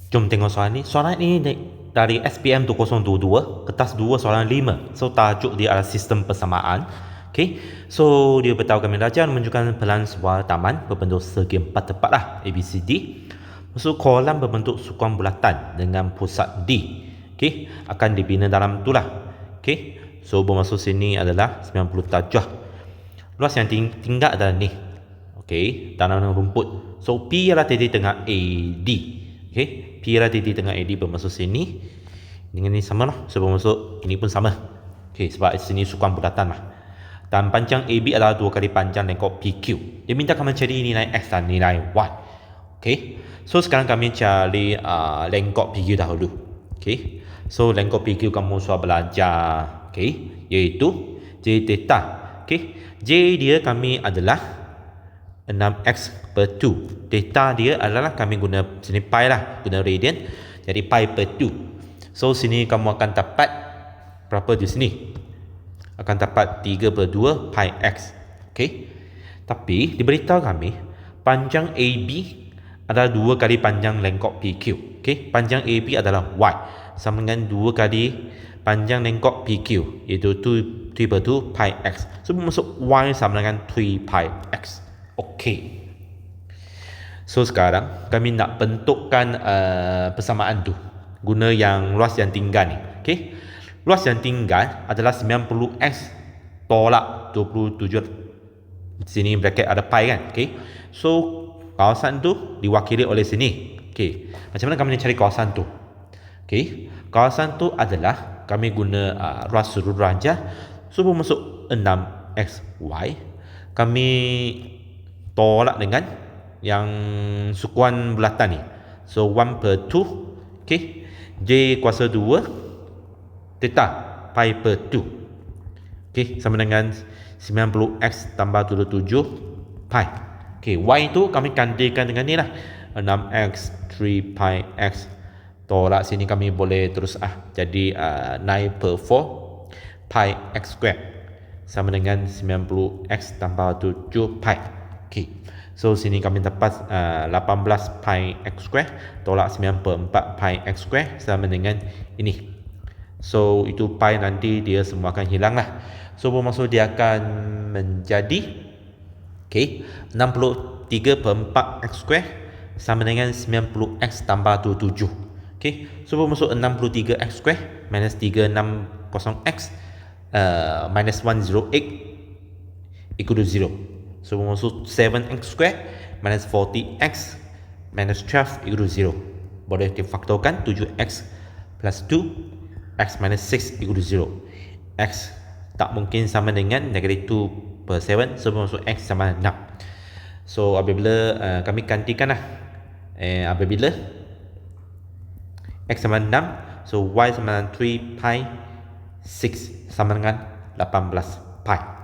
Jom tengok soalan ni. Soalan ni dari SPM 2022, kertas 2 soalan 5. So tajuk dia adalah sistem persamaan. Okay. So dia beritahu kami belajar menunjukkan pelan sebuah taman berbentuk segi empat tepat lah, ABCD. So kolam berbentuk sukuan bulatan dengan pusat D. Okay. Akan dibina dalam tu lah. Okay. So bermaksud sini adalah 90 darjah. Luas yang tinggal adalah ni. Okay. Tanah rumput. So P ialah titik tengah AD. Okay. P ialah titik tengah AD bermaksud sini. Dengan ni sama lah. So bermaksud ini pun sama. Okay. Sebab sini sukuan bulatan lah. Dan panjang AB adalah 2 kali panjang lengkok PQ. Dia minta kami cari nilai X dan nilai Y. Okay. So sekarang kami cari lengkok PQ dahulu. Okay. So lengkok PQ kamu sudah belajar. Okay. Iaitu J theta. Okay. J dia kami adalah 6X per 2. Theta dia adalah kami guna sini pi lah. Guna radian. Jadi pi per 2. So sini kamu akan dapat berapa di sini? Akan dapat 3 per 2 pi x. Okay. Tapi diberitahu kami panjang AB adalah 2 kali panjang lengkok PQ. Okay. Panjang AB adalah Y sama dengan 2 kali panjang lengkok PQ, iaitu 3 per 2 pi x. So bermaksud Y sama dengan 3 pi x. Okay. So sekarang kami nak bentukkan persamaan tu guna yang luas yang tinggal ni. Okay. Luas yang tinggal adalah 90x tolak 27. Di sini bracket ada pi kan. Okay. So kawasan tu diwakili oleh sini. Okay. Macam mana kami nak cari kawasan tu? Okay. Kawasan tu adalah kami guna ruas sudut ranjah. So bermaksud 6xy. Kami tolak dengan yang sukuan bulatan ni. So 1 per 2. Okay. J kuasa 2 theta pi per 2. Okay, sama dengan 90x tambah 27 pi. Okay, y itu kami gantikan dengan ni lah, 6x 3 pi x. Tolak sini kami boleh terus jadi 9 per 4 pi x square sama dengan 90x tambah 7 pi. Okay, so sini kami dapat 18 pi x square tolak 9 per 4 pi x square sama dengan ini. So itu pi nanti dia semua akan hilang lah. So bermaksud dia akan menjadi 63 per 4 x square sama dengan 90x tambah 27. Okay. So bermaksud 63 x square minus 360x minus 108 equal to 0. So bermaksud 7x square minus 40x minus 12 equal to 0. Boleh difaktorkan 7x plus 2 x minus 6 equal to 0. X tak mungkin sama dengan negative 2 per 7. So bermaksud x sama 6. So apabila kami gantikan lah, apabila x sama 6, so y sama dengan 3 pi 6 sama dengan 18 pi.